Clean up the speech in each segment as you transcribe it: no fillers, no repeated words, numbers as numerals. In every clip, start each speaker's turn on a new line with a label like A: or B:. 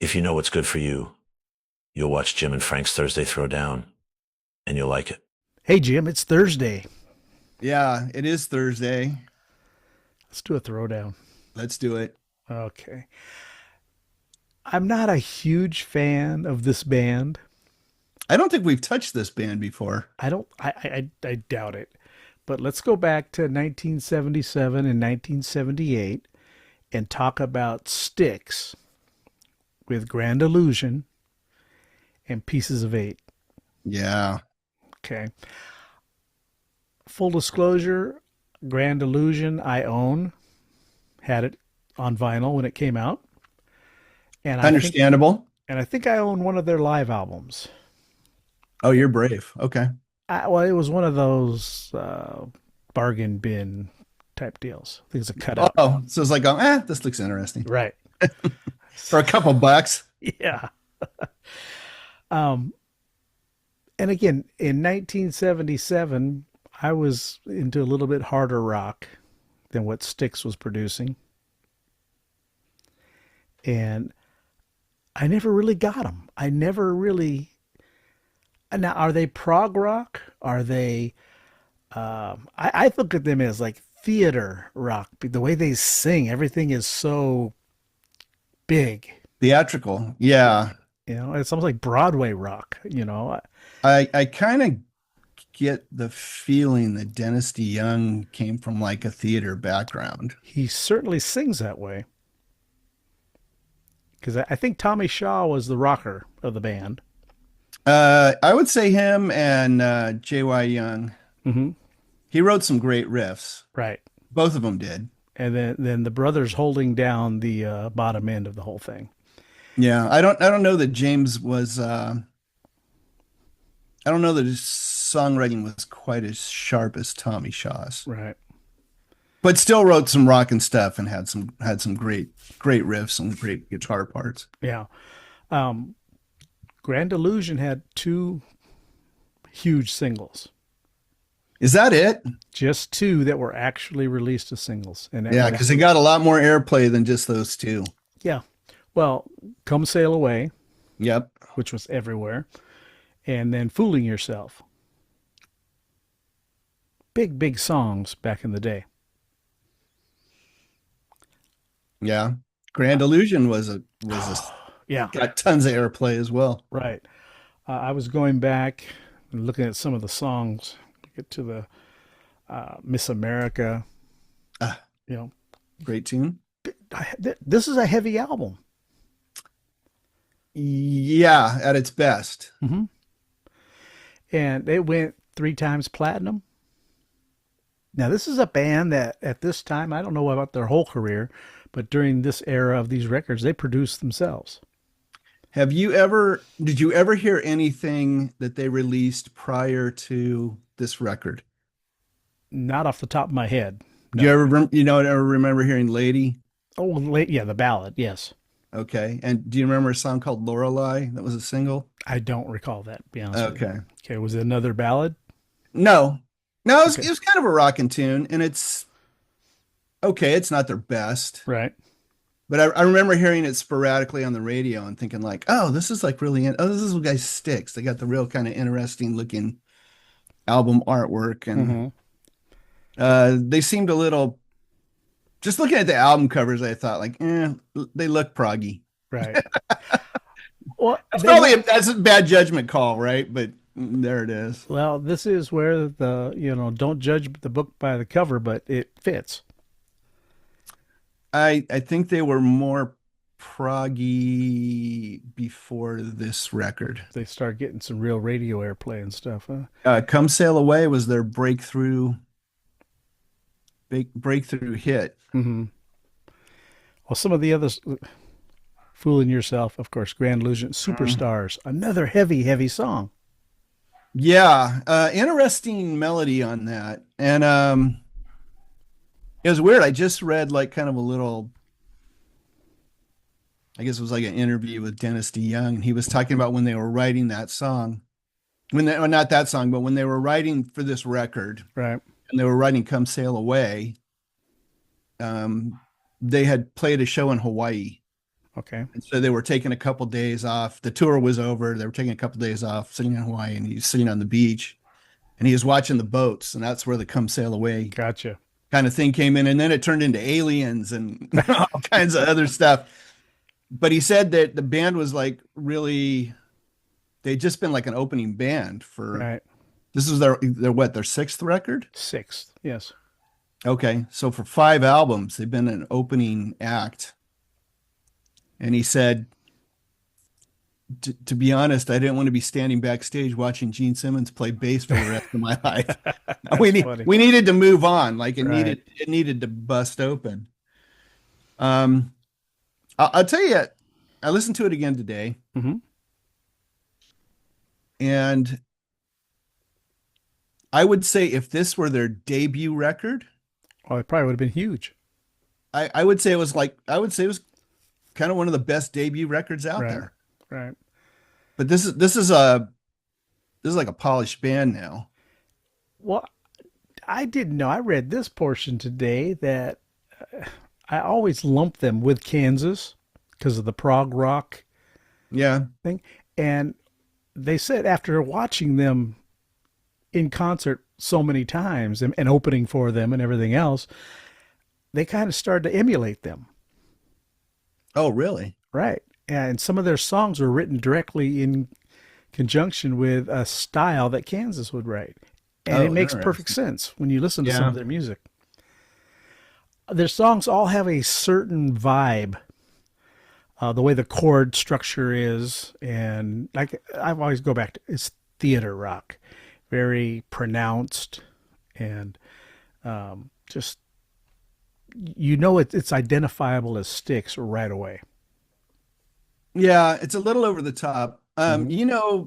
A: If you know what's good for you, you'll watch Jim and Frank's Thursday Throwdown, and you'll like it.
B: Hey, Jim, it's Thursday.
C: Yeah, it is Thursday.
B: Let's do a throwdown.
C: Let's do it.
B: Okay. I'm not a huge fan of this band.
C: I don't think we've touched this band before.
B: I doubt it. But let's go back to 1977 and 1978 and talk about Styx with Grand Illusion and Pieces of Eight.
C: Yeah.
B: Okay. Full disclosure, Grand Illusion I own. Had it on vinyl when it came out. And
C: Understandable.
B: I think I own one of their live albums.
C: Oh, you're brave. Okay.
B: Well, it was one of those bargain bin type deals. I think it's a cutout.
C: Oh, so it's like, this looks interesting.
B: Right.
C: For a couple bucks.
B: Yeah. And again, in 1977, I was into a little bit harder rock than what Styx was producing. And I never really got them. I never really. Now, are they prog rock? Are they? I look at them as like theater rock. The way they sing, everything is so big.
C: Theatrical. Yeah.
B: It's almost like Broadway rock.
C: I kind of get the feeling that Dennis DeYoung came from like a theater background.
B: He certainly sings that way. Because I think Tommy Shaw was the rocker of the band.
C: I would say him and J.Y. Young.
B: Mm-hmm.
C: He wrote some great riffs.
B: Right.
C: Both of them did.
B: And then the brothers holding down the bottom end of the whole thing.
C: Yeah, I don't know that James was. I don't know that his songwriting was quite as sharp as Tommy Shaw's.
B: Right.
C: But still wrote some rockin' stuff and had some great riffs and great guitar parts.
B: Yeah. Grand Illusion had two huge singles.
C: Is that it?
B: Just two that were actually released as singles. And
C: yeah, because it got a lot more airplay than just those two.
B: Yeah. Well, Come Sail Away.
C: Yep.
B: Which was everywhere. And then Fooling Yourself. Big songs back in the day.
C: Yeah. Grand Illusion was a
B: yeah,
C: got tons of airplay as well.
B: Right. I was going back and looking at some of the songs. Get to the Miss America.
C: Great tune.
B: This is a heavy album.
C: Yeah, at its best.
B: Mm-hmm. And it went 3 times platinum. Now, this is a band that at this time, I don't know about their whole career, but during this era of these records, they produced themselves.
C: Did you ever hear anything that they released prior to this record?
B: Not off the top of my head.
C: No. Do you ever remember hearing Lady?
B: Oh, yeah, the ballad, yes.
C: Okay. And do you remember a song called Lorelei that was a single?
B: I don't recall that, to be honest with you. Okay, was it another ballad?
C: No, it was kind of a rockin' tune, and it's not their best.
B: Right.
C: But I remember hearing it sporadically on the radio and thinking like, oh, this is like really, this is what guys Styx. They got the real kind of interesting looking album artwork. And they seemed a little, just looking at the album covers, I thought like, they look proggy.
B: Right. Well,
C: that's a bad judgment call, right? But there it is.
B: Well, this is where don't judge the book by the cover, but it fits.
C: I think they were more proggy before this record.
B: They start getting some real radio airplay and stuff, huh?
C: Come Sail Away was their breakthrough hit.
B: Mm-hmm. Well, some of the others, Fooling Yourself, of course, Grand Illusion, Superstars, another heavy song.
C: Yeah, interesting melody on that. And it was weird. I just read like kind of a little, I guess it was like an interview with Dennis DeYoung, and he was talking about when they were writing that song, not that song, but when they were writing for this record,
B: right?
C: And they were writing "Come Sail Away." They had played a show in Hawaii,
B: Okay.
C: And so they were taking a couple days off. The tour was over. They were taking a couple days off, sitting in Hawaii, and he's sitting on the beach, and he was watching the boats, and that's where the "Come Sail Away"
B: Gotcha.
C: kind of thing came in, and then it turned into aliens and all kinds of other stuff. But he said that the band was like really, they'd just been like an opening band for,
B: Right.
C: this was their sixth record.
B: Sixth. Yes.
C: Okay, so for 5 albums, they've been an opening act. And he said, to be honest, I didn't want to be standing backstage watching Gene Simmons play bass for the rest of my life.
B: That's funny.
C: We needed to move on. Like
B: Right.
C: it needed to bust open. Um, I'll tell you, I listened to it again today,
B: Hmm.
C: and I would say if this were their debut record,
B: Oh, it probably would have been huge.
C: I would say it was like, I would say it was kind of one of the best debut records out
B: Right.
C: there.
B: Right.
C: But this is like a polished band now.
B: Well, I didn't know. I read this portion today that I always lump them with Kansas because of the prog rock
C: Yeah.
B: thing. And they said after watching them in concert so many times and opening for them and everything else, they kind of started to emulate them.
C: Oh, really?
B: Right. And some of their songs were written directly in conjunction with a style that Kansas would write. And it
C: Oh,
B: makes perfect
C: interesting.
B: sense when you listen to some
C: Yeah.
B: of their music. Their songs all have a certain vibe, the way the chord structure is. And like I always go back to it's theater rock, very pronounced and just, it's identifiable as Styx right away.
C: Yeah, it's a little over the top.
B: Hmm.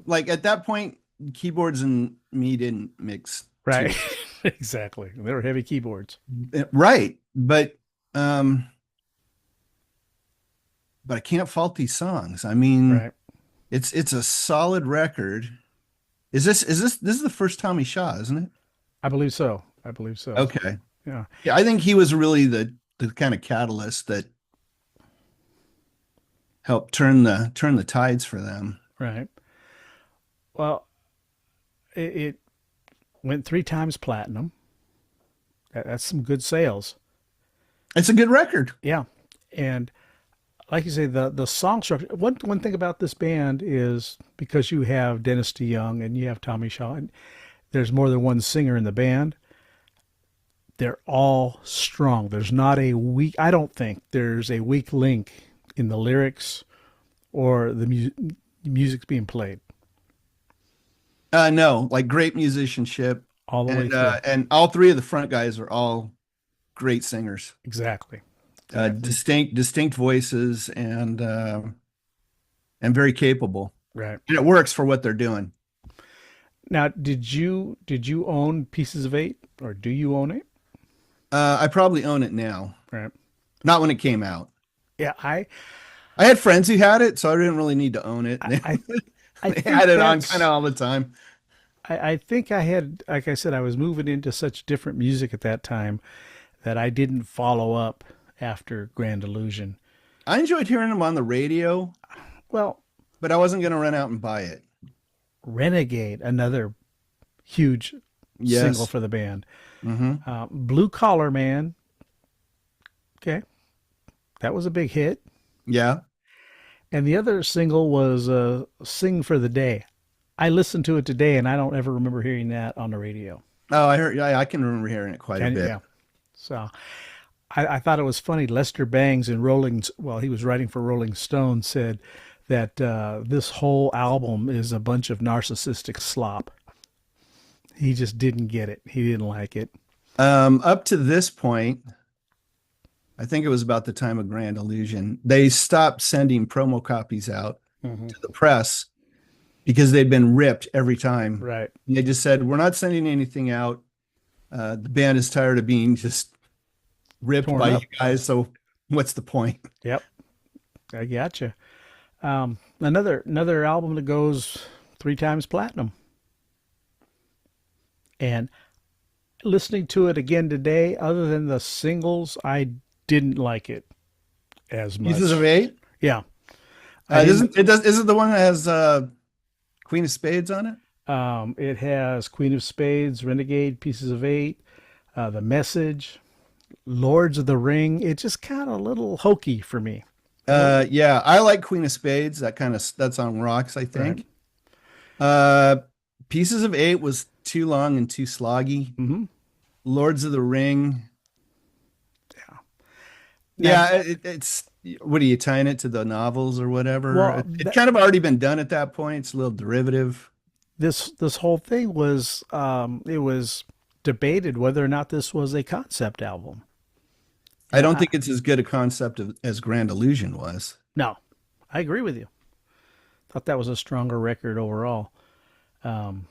C: Like at that point, keyboards and me didn't mix too
B: Right. Exactly. They were heavy keyboards.
C: right. But I can't fault these songs. I mean,
B: Right.
C: it's a solid record. This is the first Tommy Shaw, isn't it?
B: I believe so. I believe so.
C: Okay.
B: Yeah.
C: Yeah, I think he was really the kind of catalyst that helped turn the tides for them.
B: Right. Well, it went 3 times platinum. That's some good sales.
C: It's a good record.
B: Yeah. And like you say, the song structure. One thing about this band is because you have Dennis DeYoung and you have Tommy Shaw, and there's more than one singer in the band. They're all strong. There's not a weak. I don't think there's a weak link in the lyrics or the music's being played
C: No, like great musicianship,
B: all the way through.
C: and all three of the front guys are all great singers.
B: Exactly. Exactly.
C: Distinct voices and very capable.
B: Right.
C: And it works for what they're doing.
B: Now, did you own Pieces of Eight, or do you own it?
C: I probably own it now,
B: Right.
C: not when it came out.
B: Yeah.
C: I had friends who had it, so I didn't really need to own it.
B: I I
C: They
B: think
C: had it on
B: that's.
C: kind of all the time.
B: I think I had, like I said, I was moving into such different music at that time that I didn't follow up after Grand Illusion.
C: I enjoyed hearing them on the radio,
B: Well,
C: but I wasn't going to run out and buy it.
B: Renegade, another huge single
C: Yes.
B: for the band.
C: Hmm.
B: Blue Collar Man, okay, that was a big hit.
C: Yeah.
B: And the other single was Sing for the Day. I listened to it today and I don't ever remember hearing that on the radio.
C: Oh, I heard. Yeah, I can remember hearing it quite a
B: And
C: bit.
B: yeah, so I thought it was funny. Lester Bangs in well, he was writing for Rolling Stone, said that this whole album is a bunch of narcissistic slop. He just didn't get it. He didn't like it.
C: Up to this point, I think it was about the time of Grand Illusion, they stopped sending promo copies out
B: Hmm.
C: to the press because they'd been ripped every time.
B: Right.
C: And they just said, "We're not sending anything out. The band is tired of being just ripped
B: Torn
C: by
B: up.
C: you guys. So what's the point?"
B: Yep. I gotcha. Another album that goes 3 times platinum. And listening to it again today, other than the singles, I didn't like it as much.
C: Pieces of Eight.
B: Yeah, I didn't.
C: Is it the one that has Queen of Spades on it?
B: It has Queen of Spades, Renegade, Pieces of Eight, The Message, Lords of the Ring. It just kind of a little hokey for me. A little,
C: Yeah, I like Queen of Spades. That's on rocks, I
B: right?
C: think. Uh, Pieces of Eight was too long and too sloggy.
B: Mm-hmm.
C: Lords of the Ring.
B: Yeah. Now,
C: Yeah, it's what are you tying it to the novels or whatever?
B: well,
C: It kind of already been done at that point. It's a little derivative.
B: this whole thing was it was debated whether or not this was a concept album.
C: I
B: And
C: don't think it's as good a concept as Grand Illusion was.
B: no, I agree with you. Thought that was a stronger record overall. Um,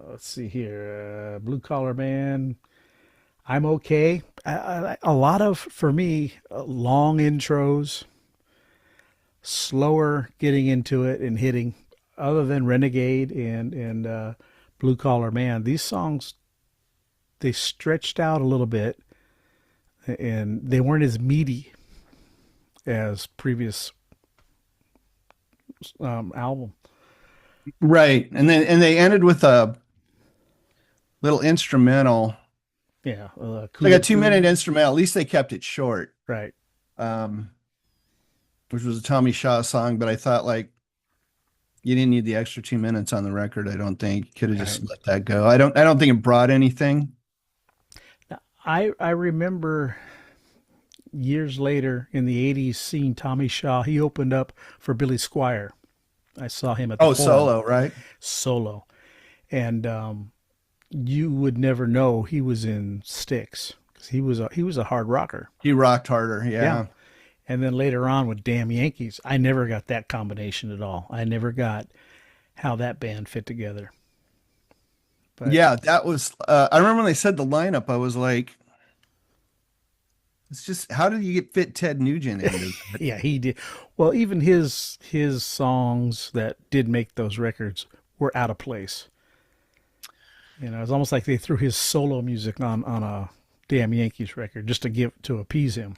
B: let's see here, Blue Collar Man. I'm okay. A lot of, for me, long intros, slower getting into it and hitting. Other than Renegade and Blue Collar Man, these songs they stretched out a little bit and they weren't as meaty as previous album.
C: Right. And they ended with a little instrumental,
B: Yeah,
C: like a
B: Kulu
C: 2 minute
B: Kulu.
C: instrumental. At least they kept it short,
B: Right,
C: um, which was a Tommy Shaw song. But I thought like you didn't need the extra 2 minutes on the record. I don't think could have
B: right.
C: just let that go. I don't think it brought anything.
B: Now, I remember years later in the '80s seeing Tommy Shaw. He opened up for Billy Squire. I saw him at the
C: Oh,
B: Forum
C: solo, right?
B: solo, and you would never know he was in Styx because he was a hard rocker.
C: He rocked harder.
B: Yeah.
C: Yeah.
B: And then later on with Damn Yankees, I never got that combination at all. I never got how that band fit together. But
C: Yeah, that was I remember when they said the lineup, I was like, it's just how did you get fit Ted Nugent into that?
B: yeah, he did. Well, even his songs that did make those records were out of place. You know, it's almost like they threw his solo music on a Damn Yankees record just to appease him.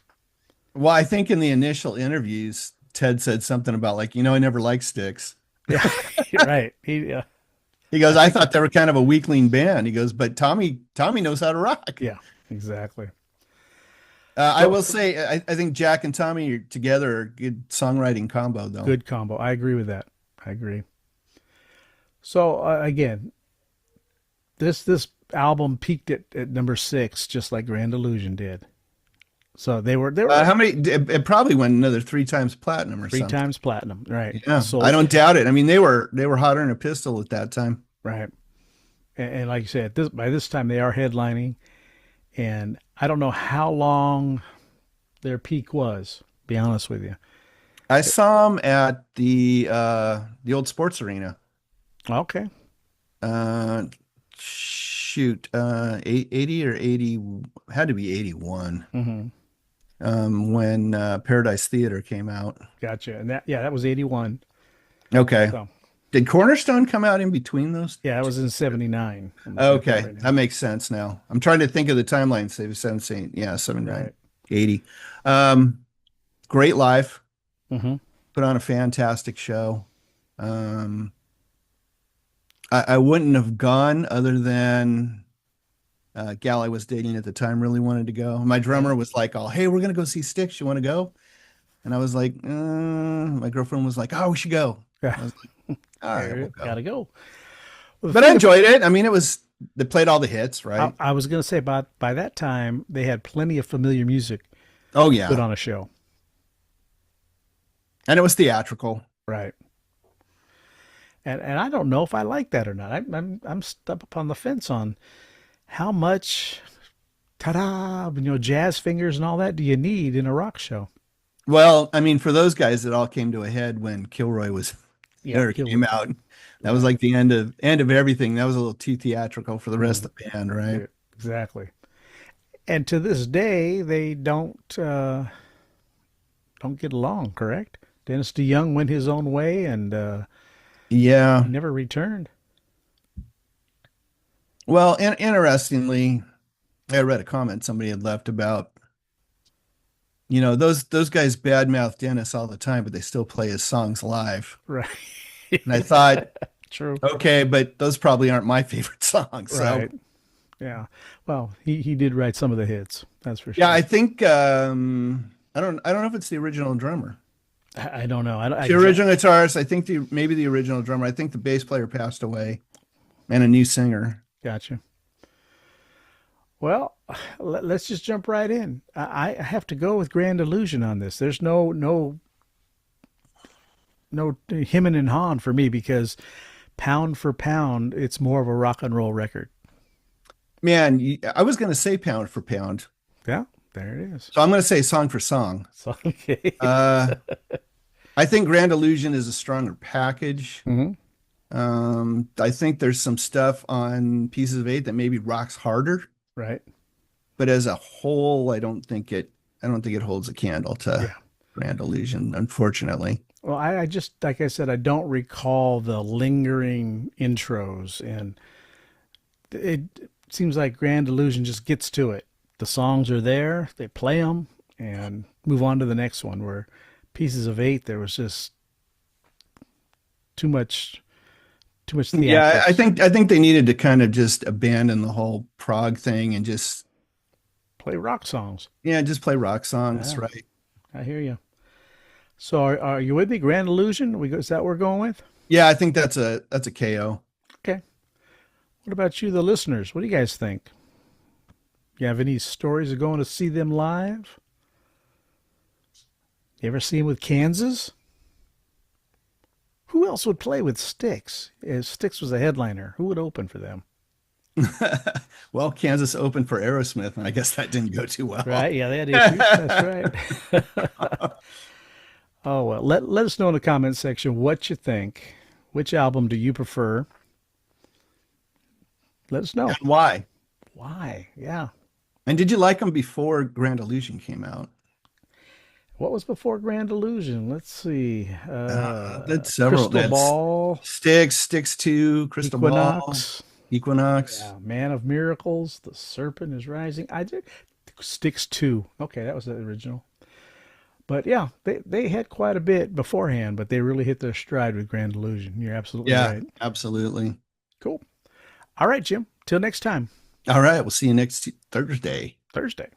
C: Well, I think in the initial interviews, Ted said something about like, I never liked Styx.
B: Yeah, you're right.
C: He goes,
B: I
C: I
B: think
C: thought they were kind of a weakling band. He goes, but Tommy knows how to rock.
B: yeah, exactly.
C: I
B: So
C: will say, I think Jack and Tommy together are a good songwriting combo, though.
B: good combo. I agree with that. I agree. So again, this album peaked at number 6, just like Grand Illusion did. So they were
C: How many? It probably went another 3 times platinum or
B: three
C: something.
B: times platinum, right?
C: Yeah, I
B: Sold
C: don't doubt it. I mean, they were hotter than a pistol at that time.
B: right, and like you said, by this time they are headlining, and I don't know how long their peak was. Be honest with you.
C: I saw them at the old sports arena.
B: Okay.
C: Uh, shoot, 80 or 80 had to be 81.
B: Mm-hmm.
C: When Paradise Theater came out.
B: Gotcha. And that was 81.
C: Okay.
B: So
C: Did Cornerstone come out in between those?
B: yeah, that was in 79. I'm looking at that
C: Okay,
B: right now.
C: that makes sense now. I'm trying to think of the timeline. Save 17, yeah, 79,
B: Right.
C: 80. Great live.
B: Mm-hmm.
C: Put on a fantastic show. Um, I wouldn't have gone other than gal I was dating at the time really wanted to go. My drummer was like, "Oh, hey, we're gonna go see Styx. You want to go?" And I was like, My girlfriend was like, "Oh, we should go."
B: Yeah.
C: I was like, "All right, we'll go."
B: Gotta go. Well, the
C: But I
B: thing
C: enjoyed it. I mean, they played all the hits,
B: I,
C: right?
B: I was gonna say by that time they had plenty of familiar music
C: Oh
B: to put
C: yeah,
B: on a show.
C: and it was theatrical.
B: Right. And I don't know if I like that or not. I'm stuck up on the fence on how much ta-da, jazz fingers and all that do you need in a rock show?
C: Well, I mean, for those guys, it all came to a head when Kilroy was
B: Yeah,
C: there, came out. That was
B: right.
C: like the end of everything. That was a little too theatrical for the rest of the band, right?
B: Yeah, exactly. And to this day, they don't get along. Correct? Dennis DeYoung went his own way and
C: Yeah.
B: never returned.
C: Well, interestingly, I read a comment somebody had left about those guys badmouth Dennis all the time, but they still play his songs live.
B: Right.
C: And I thought,
B: True.
C: okay, but those probably aren't my favorite songs. So
B: Right. Yeah. Well, he did write some of the hits. That's for
C: yeah, I
B: sure.
C: think I don't know if it's the original drummer.
B: I don't know.
C: The original guitarist, I think maybe the original drummer. I think the bass player passed away and a new singer.
B: Gotcha. Well, let's just jump right in. I have to go with Grand Illusion on this. There's no hemming and hawing for me because pound for pound, it's more of a rock and roll record.
C: Man, I was going to say pound for pound,
B: Yeah, there it is.
C: so I'm going to say song for song.
B: So, okay.
C: Uh, I think Grand Illusion is a stronger package.
B: Hmm.
C: I think there's some stuff on Pieces of Eight that maybe rocks harder,
B: Right.
C: but as a whole, I don't think it holds a candle to
B: Yeah.
C: Grand Illusion, unfortunately.
B: Well, I just, like I said, I don't recall the lingering intros, and it seems like Grand Illusion just gets to it. The songs are there, they play them, and move on to the next one. Where Pieces of Eight, there was just too much, too much
C: Yeah, I
B: theatrics.
C: think I think they needed to kind of just abandon the whole prog thing and just
B: Play rock songs.
C: just play rock songs,
B: Yeah,
C: right?
B: I hear you. So, are you with me? Grand Illusion? Is that what we're going with?
C: Yeah, I think that's a KO.
B: Okay. What about you, the listeners? What do you guys think? You have any stories of going to see them live? You ever see them with Kansas? Who else would play with Styx? If Styx was a headliner, who would open for them?
C: Well, Kansas opened for Aerosmith, and I guess that didn't go too well.
B: Right? Yeah, they had issues. That's right. Oh, well, let us know in the comments section what you think. Which album do you prefer? Let us know.
C: And why?
B: Why? Yeah.
C: And did you like them before Grand Illusion came out?
B: What was before Grand Illusion? Let's see.
C: That's several.
B: Crystal
C: That's
B: Ball,
C: Styx 2, Crystal Ball,
B: Equinox.
C: Equinox.
B: Yeah, Man of Miracles, The Serpent is Rising. I did Styx 2. Okay, that was the original. But yeah, they had quite a bit beforehand, but they really hit their stride with Grand Illusion. You're absolutely
C: Yeah,
B: right.
C: absolutely.
B: Cool. All right, Jim. Till next time.
C: All right, we'll see you next Thursday.
B: Thursday.